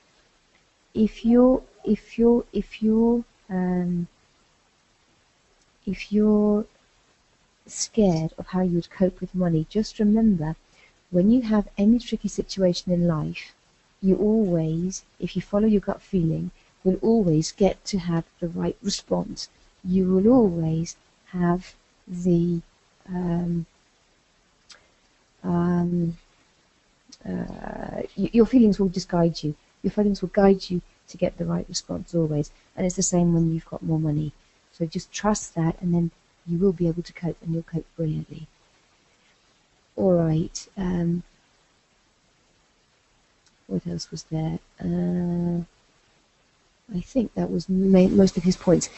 S2: if you're scared of how you would cope with money, just remember, when you have any tricky situation in life, you always, if you follow your gut feeling, will always get to have the right response. You will always have the your feelings will just guide you. Your feelings will guide you to get the right response always. And it's the same when you've got more money. So just trust that, and then you will be able to cope, and you'll cope brilliantly. All right. What else was there? I think that was most of his points.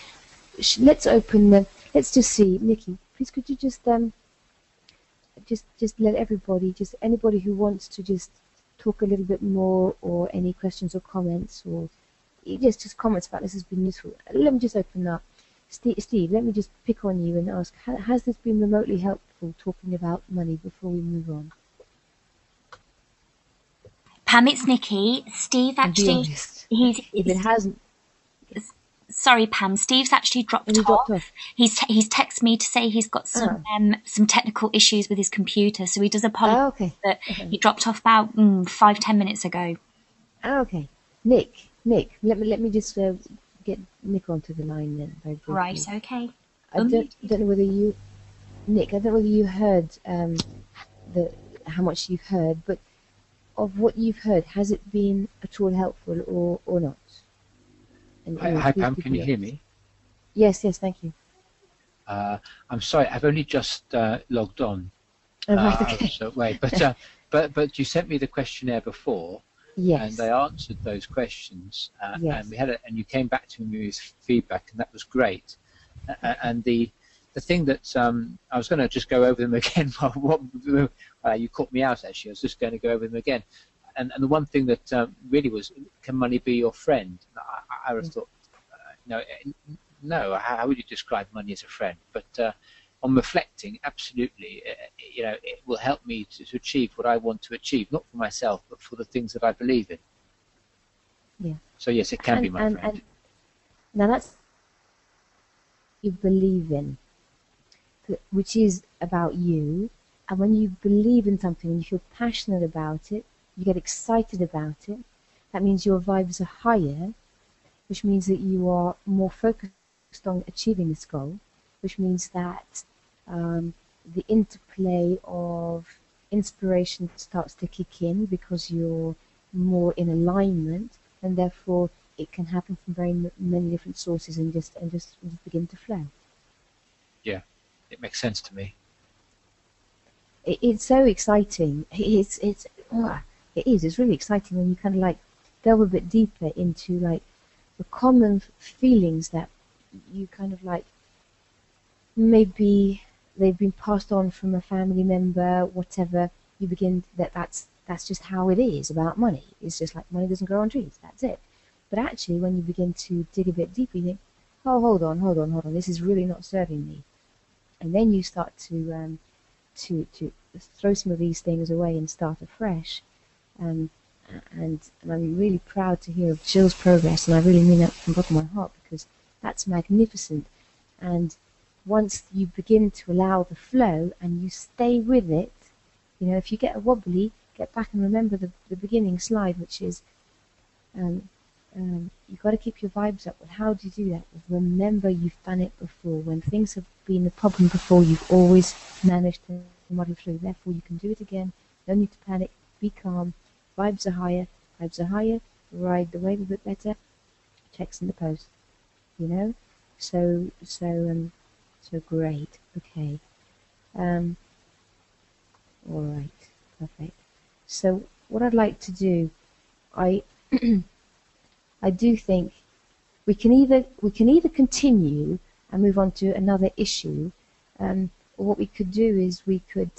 S2: Let's open the. Let's just see, Nikki. Please, could you just let everybody, just anybody who wants to just talk a little bit more, or any questions or comments, or just comments about this has been useful. Let me just open up. Steve, let me just pick on you and ask: has this been remotely helpful talking about money before we move on?
S1: Pam, it's Nikki. Steve actually,
S2: if it hasn't.
S1: Sorry, Pam. Steve's actually dropped off. He's texted me to say he's got some technical issues with his computer, so he does apologise that he dropped off about 5-10 minutes ago.
S2: Okay, Nick, let me just get Nick onto the line then. Very briefly.
S1: Right. Okay.
S2: I don't know whether you, Nick. I don't know whether you heard how much you've heard, but of what you've heard, has it been at all helpful or not?
S5: Hi Pam, can you hear me?
S2: Yes, thank you.
S5: I'm sorry, I've only just logged on.
S2: Oh, right, okay.
S5: So wait, but you sent me the questionnaire before,
S2: yes,
S5: and I answered those questions,
S2: yes,
S5: and we had and you came back to me with feedback, and that was great. And the thing that I was going to just go over them again. You caught me out actually. I was just going to go over them again. And the one thing that really was, can money be your friend? I would have thought, no. How would you describe money as a friend? But on reflecting, absolutely, it will help me to achieve what I want to achieve, not for myself, but for the things that I believe in.
S2: Yeah.
S5: So yes, it can be my friend.
S2: And now that's you believe in, which is about you. And when you believe in something, you feel passionate about it, you get excited about it, that means your vibes are higher, which means that you are more focused on achieving this goal, which means that the interplay of inspiration starts to kick in because you're more in alignment, and therefore it can happen from very many different sources and just begin to flow.
S5: Yeah, it makes sense to me.
S2: It's so exciting. It's really exciting when you kind of like delve a bit deeper into like the common feelings that you kind of like, maybe they've been passed on from a family member, whatever. You begin that's just how it is about money. It's just like money doesn't grow on trees. That's it. But actually, when you begin to dig a bit deeper, you think, oh, hold on, this is really not serving me. And then you start to throw some of these things away and start afresh. And I'm really proud to hear of Jill's progress, and I really mean that from the bottom of my heart, because that's magnificent. And once you begin to allow the flow and you stay with it, if you get a wobbly, get back and remember the beginning slide, which is you've got to keep your vibes up. Well, how do you do that? Remember you've done it before. When things have been a problem before, you've always managed to muddle through. Therefore, you can do it again. No need to panic. Be calm. Vibes are higher. Ride the wave a bit better. Checks in the post. So great. Okay. All right. Perfect. So what I'd like to do, I do think we can either continue and move on to another issue, or what we could do is we could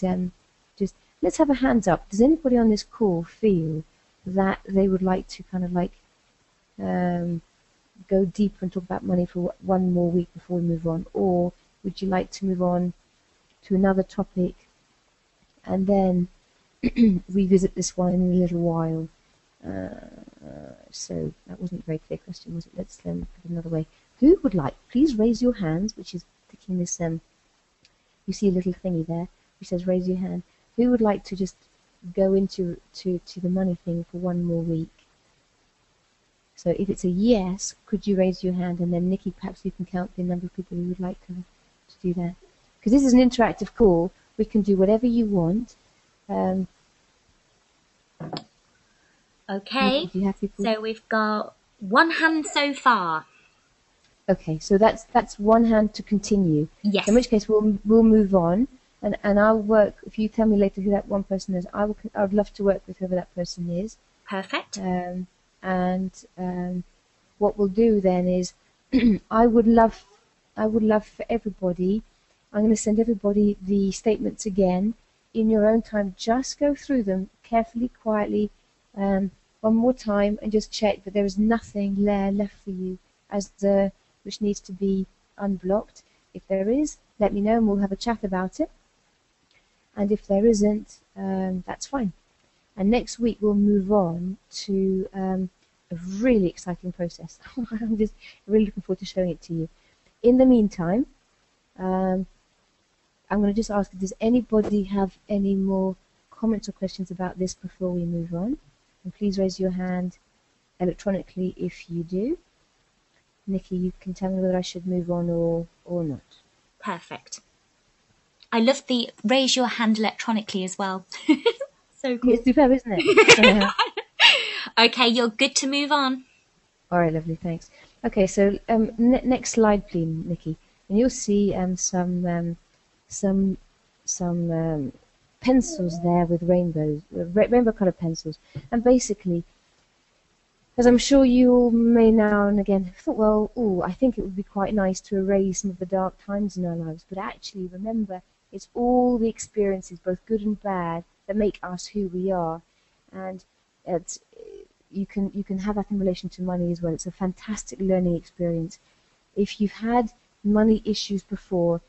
S2: just, let's have a hands up. Does anybody on this call feel that they would like to kind of like go deeper and talk about money for one more week before we move on, or would you like to move on to another topic and then revisit this one in a little while? So that wasn't a very clear question, was it? Let's put it another way. Who would like, please raise your hands, which is ticking this, you see a little thingy there, which says raise your hand. Who would like to just go into the money thing for one more week? So if it's a yes, could you raise your hand, and then Nikki, perhaps you can count the number of people who would like to do that. Because this is an interactive call, we can do whatever you want.
S1: Okay, so we've got one hand so far.
S2: Okay, so that's one hand to continue.
S1: Yes.
S2: In which case we'll move on, and I'll work. If you tell me later who that one person is, I would love to work with whoever that person is.
S1: Perfect.
S2: And what we'll do then is, I would love for everybody. I'm going to send everybody the statements again in your own time. Just go through them carefully, quietly, one more time, and just check that there is nothing there left for you which needs to be unblocked. If there is, let me know and we'll have a chat about it. And if there isn't, that's fine. And next week we'll move on to a really exciting process. I'm just really looking forward to showing it to you. In the meantime, I'm going to just ask, does anybody have any more comments or questions about this before we move on? And please raise your hand electronically if you do. Nikki, you can tell me whether I should move on or not.
S1: Perfect. I love the raise your hand electronically as well. So cool.
S2: It's superb, isn't it?
S1: Okay, you're good to move on.
S2: All right, lovely, thanks. Okay, so next slide, please, Nikki, and you'll see some pencils there with rainbows, rainbow-colored pencils, and basically, as I'm sure you all may now and again have thought, well, I think it would be quite nice to erase some of the dark times in our lives, but actually, remember, it's all the experiences, both good and bad, that make us who we are, and you can have that in relation to money as well. It's a fantastic learning experience. If you've had money issues before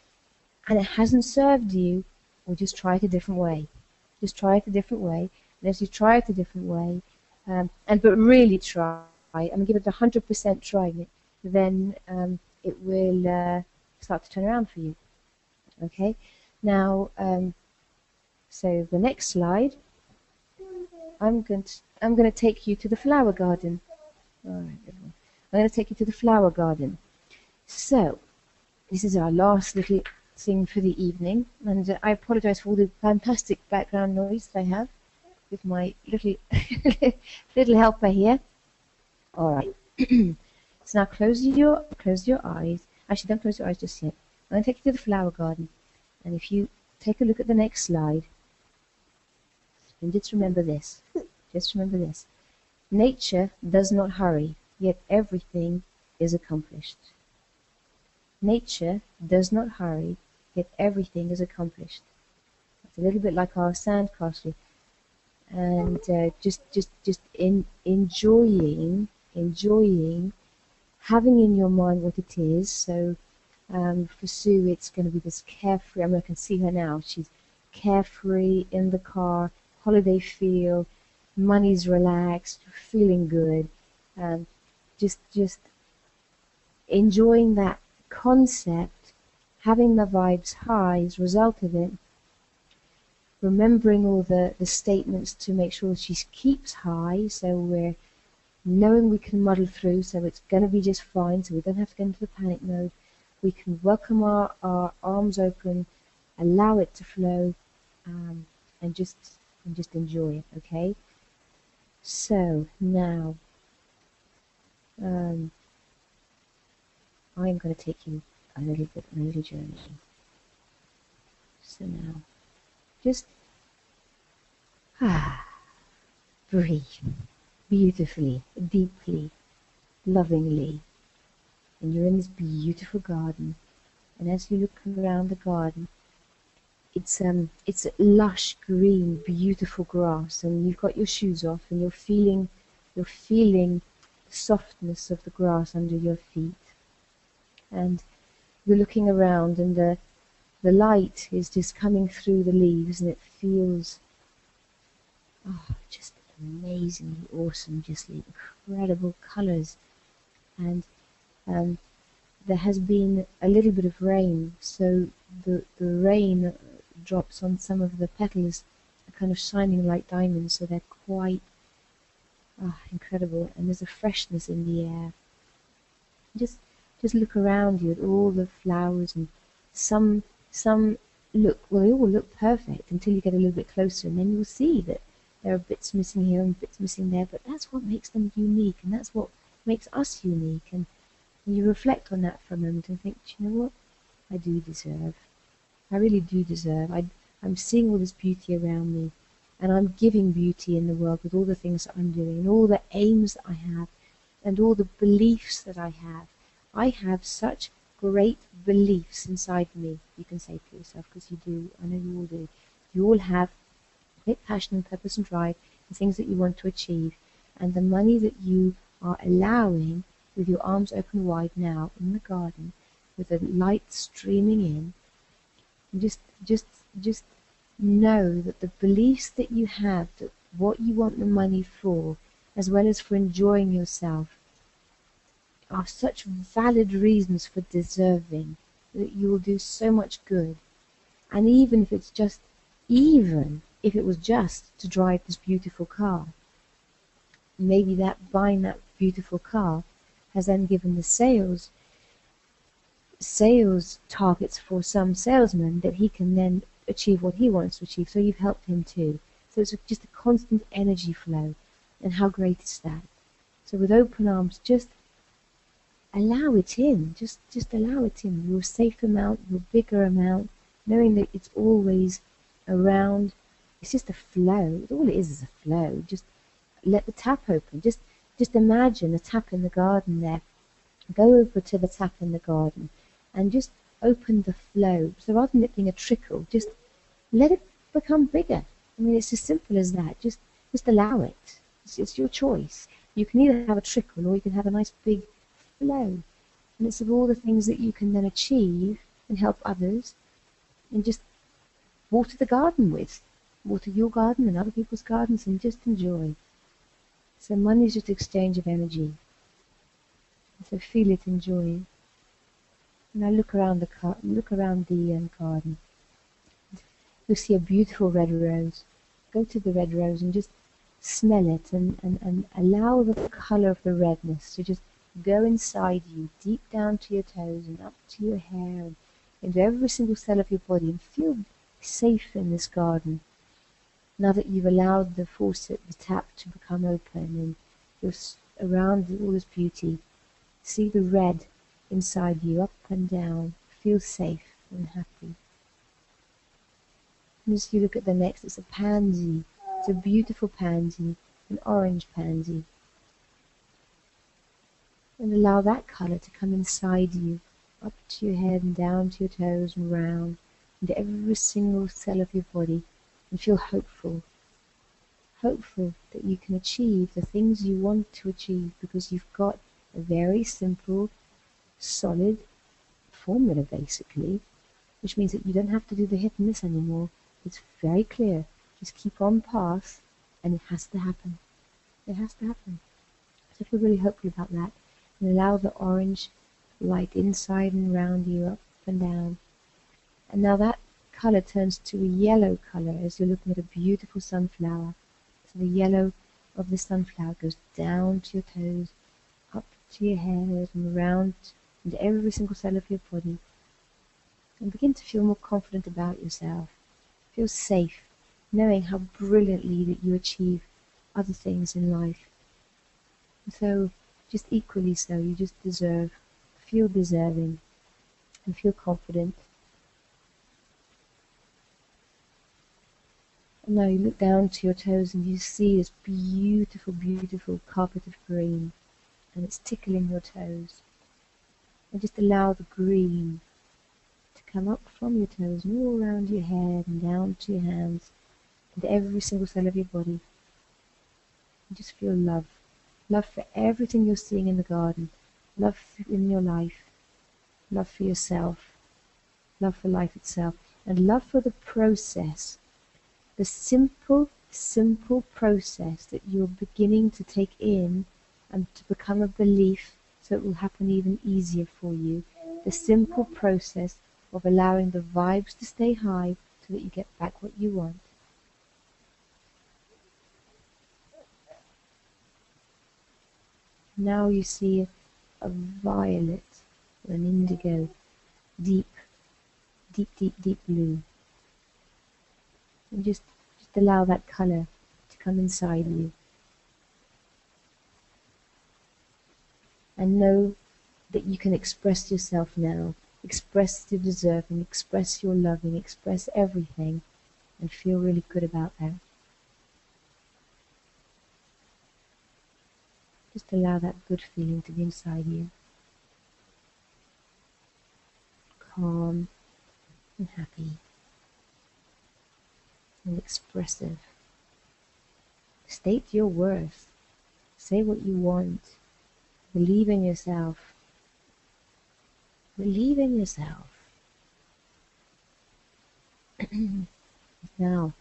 S2: and it hasn't served you, well, just try it a different way. Just try it a different way. And as you try it a different way, but really try, give it 100% trying it, then it will start to turn around for you. Okay. Now, so the next slide, I'm going to take you to the flower garden. All right, everyone. I'm going to take you to the flower garden. So, this is our last little thing for the evening, and I apologize for all the fantastic background noise that I have with my little little helper here. All right. So now close your eyes. Actually, don't close your eyes just yet. I'm going to take you to the flower garden, and if you take a look at the next slide, and just remember this. Just remember this. Nature does not hurry, yet everything is accomplished. Nature does not hurry, yet everything is accomplished. It's a little bit like our sandcastle, and just enjoying, having in your mind what it is. So for Sue, it's going to be this carefree. I can see her now. She's carefree in the car, holiday feel, money's relaxed, feeling good, just enjoying that concept, having the vibes high as a result of it, remembering all the statements to make sure she keeps high, so we're knowing we can muddle through, so it's going to be just fine, so we don't have to get into the panic mode. We can welcome our arms open, allow it to flow, and just enjoy it, okay? So now I'm going to take you a little bit on a little journey. So now just breathe beautifully, deeply, lovingly, and you're in this beautiful garden. And as you look around the garden, it's lush green, beautiful grass, and you've got your shoes off, and you're feeling the softness of the grass under your feet, and you're looking around, and the light is just coming through the leaves, and it feels just amazingly awesome, just incredible colors. And there has been a little bit of rain, so the rain drops on some of the petals are kind of shining like diamonds, so they're quite incredible, and there's a freshness in the air. Just look around you at all the flowers, and some look, well, they all look perfect until you get a little bit closer, and then you'll see that there are bits missing here and bits missing there, but that's what makes them unique, and that's what makes us unique. And you reflect on that for a moment and think, you know what, I do deserve. I really do deserve. I'm seeing all this beauty around me, and I'm giving beauty in the world with all the things that I'm doing, and all the aims that I have, and all the beliefs that I have. I have such great beliefs inside me, you can say to yourself, because you do, I know you all do. You all have great passion and purpose and drive and things that you want to achieve, and the money that you are allowing with your arms open wide now in the garden, with the light streaming in, just know that the beliefs that you have, that what you want the money for, as well as for enjoying yourself, are such valid reasons for deserving that you will do so much good. And even if it was just to drive this beautiful car, maybe that buying that beautiful car has then given the sales targets for some salesman that he can then achieve what he wants to achieve. So you've helped him too. So it's just a constant energy flow. And how great is that? So with open arms, just allow it in. Just allow it in. Your safe amount, your bigger amount, knowing that it's always around. It's just a flow. All it is a flow. Just let the tap open. Just imagine the tap in the garden there. Go over to the tap in the garden and just open the flow. So rather than it being a trickle, just let it become bigger. I mean, it's as simple as that. Just allow it. It's your choice. You can either have a trickle or you can have a nice big flow. And it's of all the things that you can then achieve and help others and just water the garden with. Water your garden and other people's gardens and just enjoy. So money is just exchange of energy. So feel it, enjoy it. Now look around the garden. You'll see a beautiful red rose. Go to the red rose and just smell it and allow the color of the redness to just go inside you, deep down to your toes and up to your hair and into every single cell of your body, and feel safe in this garden. Now that you've allowed the faucet, the tap, to become open and you're around all this beauty, see the red inside you, up and down. Feel safe and happy. And as you look at the next, it's a pansy. It's a beautiful pansy, an orange pansy. And allow that colour to come inside you, up to your head and down to your toes and round, into every single cell of your body, and feel hopeful. Hopeful that you can achieve the things you want to achieve, because you've got a very simple, solid formula basically, which means that you don't have to do the hit and miss anymore. It's very clear. Just keep on path and it has to happen. It has to happen. So feel really hopeful about that, and allow the orange light inside and around you, up and down. And now that colour turns to a yellow colour as you're looking at a beautiful sunflower. So the yellow of the sunflower goes down to your toes, up to your head and around into every single cell of your body. And begin to feel more confident about yourself. Feel safe, knowing how brilliantly that you achieve other things in life. And so, just equally so, you just feel deserving, and feel confident. And now you look down to your toes and you see this beautiful, beautiful carpet of green, and it's tickling your toes. And just allow the green to come up from your toes and all around your head and down to your hands and every single cell of your body. And just feel love. Love for everything you're seeing in the garden. Love in your life. Love for yourself. Love for life itself. And love for the process. The simple, simple process that you're beginning to take in and to become a belief, so it will happen even easier for you. The simple process of allowing the vibes to stay high so that you get back what you want. Now you see a violet or an indigo, deep, deep, deep, deep blue. And just allow that colour to come inside you. And know that you can express yourself now. Express your deserving, express your loving, express everything, and feel really good about that. Just allow that good feeling to be inside you. Calm and happy and expressive. State your worth. Say what you want. Believe in yourself. Believe in yourself. Now,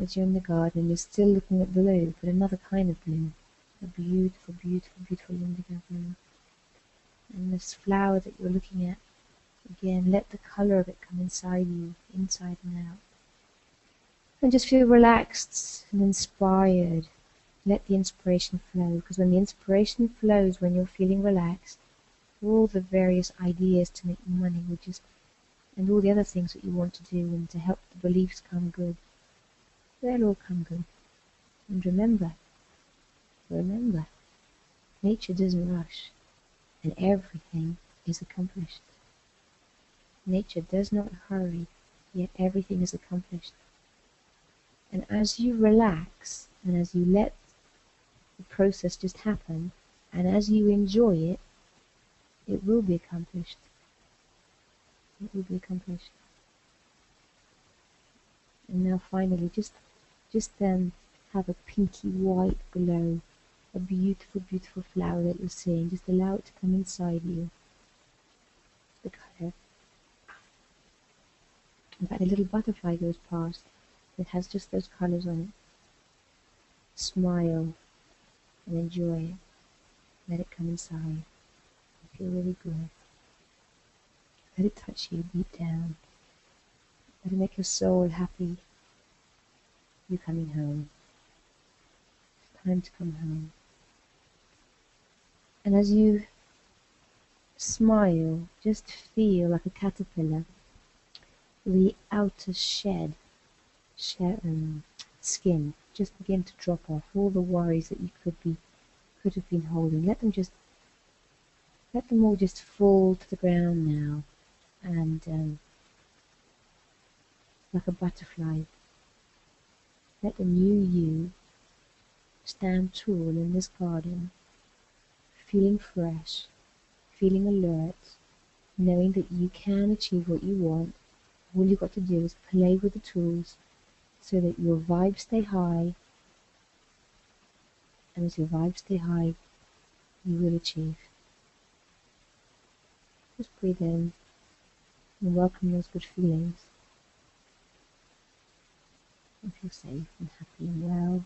S2: as you're in the garden, you're still looking at blue, but another kind of blue. A beautiful, beautiful, beautiful indigo blue. And this flower that you're looking at, again, let the color of it come inside you, inside and out. And just feel relaxed and inspired. Let the inspiration flow, because when the inspiration flows, when you're feeling relaxed, all the various ideas to make money will just, and all the other things that you want to do and to help the beliefs come good, they'll all come good. And remember, nature doesn't rush, and everything is accomplished. Nature does not hurry, yet everything is accomplished. And as you relax, and as you let the process just happen, and as you enjoy it, it will be accomplished. It will be accomplished. And now finally, just have a pinky white glow, a beautiful, beautiful flower that you're seeing. Just allow it to come inside you. The color. In fact, a little butterfly goes past that has just those colors on it. Smile and enjoy it. Let it come inside. Feel really good. Let it touch you deep down. Let it make your soul happy. You're coming home. It's time to come home. And as you smile, just feel like a caterpillar. The outer skin just begin to drop off. All the worries that you could have been holding. Let them all just fall to the ground now, and like a butterfly, let the new you stand tall in this garden, feeling fresh, feeling alert, knowing that you can achieve what you want. All you've got to do is play with the tools so that your vibes stay high, and as your vibes stay high, you will achieve. Just breathe in and welcome those good feelings. And feel safe and happy and well,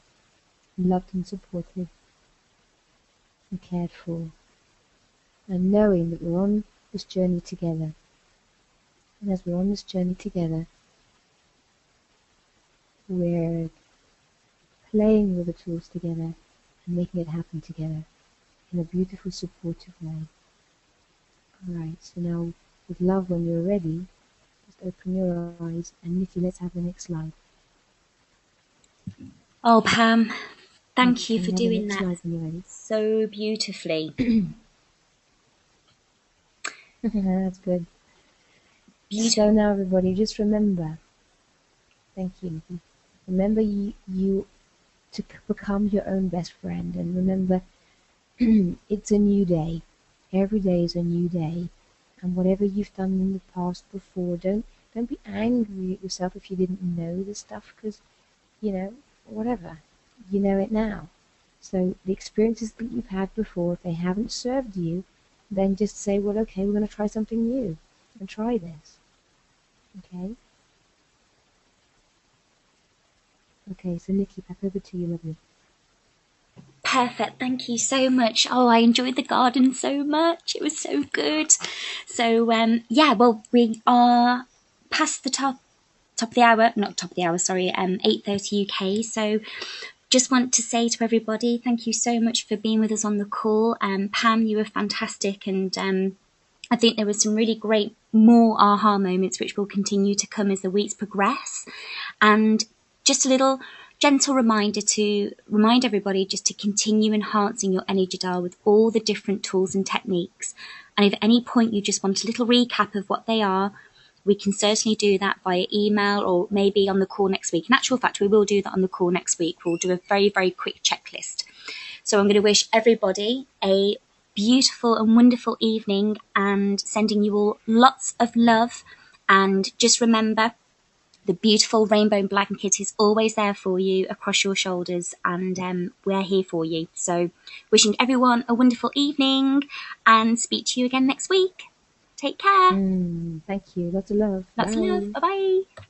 S2: and loved and supported and cared for. And knowing that we're on this journey together. And as we're on this journey together, we're playing with the tools together and making it happen together in a beautiful, supportive way. Alright, so now with love, when you're ready, just open your eyes, and Nikki, let's have the next slide.
S1: Oh, Pam, thank you for doing
S2: that
S1: so beautifully.
S2: That's good. So now everybody, just remember, thank you, Nikki. Remember you to become your own best friend, and remember it's a new day. Every day is a new day, and whatever you've done in the past before, don't be angry at yourself if you didn't know this stuff, because whatever, you know it now. So the experiences that you've had before, if they haven't served you, then just say, well, okay, we're going to try something new and try this. Okay, so Nikki, back over to you, lovely.
S1: Perfect, thank you so much. Oh, I enjoyed the garden so much. It was so good. So, we are past the top of the hour, not top of the hour, sorry, 8:30 UK. So just want to say to everybody, thank you so much for being with us on the call. Pam, you were fantastic, and I think there were some really great more aha moments which will continue to come as the weeks progress. And just a little gentle reminder to remind everybody just to continue enhancing your energy dial with all the different tools and techniques. And if at any point you just want a little recap of what they are, we can certainly do that via email or maybe on the call next week. In actual fact, we will do that on the call next week. We'll do a very, very quick checklist. So I'm going to wish everybody a beautiful and wonderful evening, and sending you all lots of love. And just remember, the beautiful rainbow blanket is always there for you across your shoulders, and we're here for you. So wishing everyone a wonderful evening, and speak to you again next week. Take care.
S2: Thank you. Lots of love.
S1: Lots of
S2: Bye.
S1: love. Bye-bye.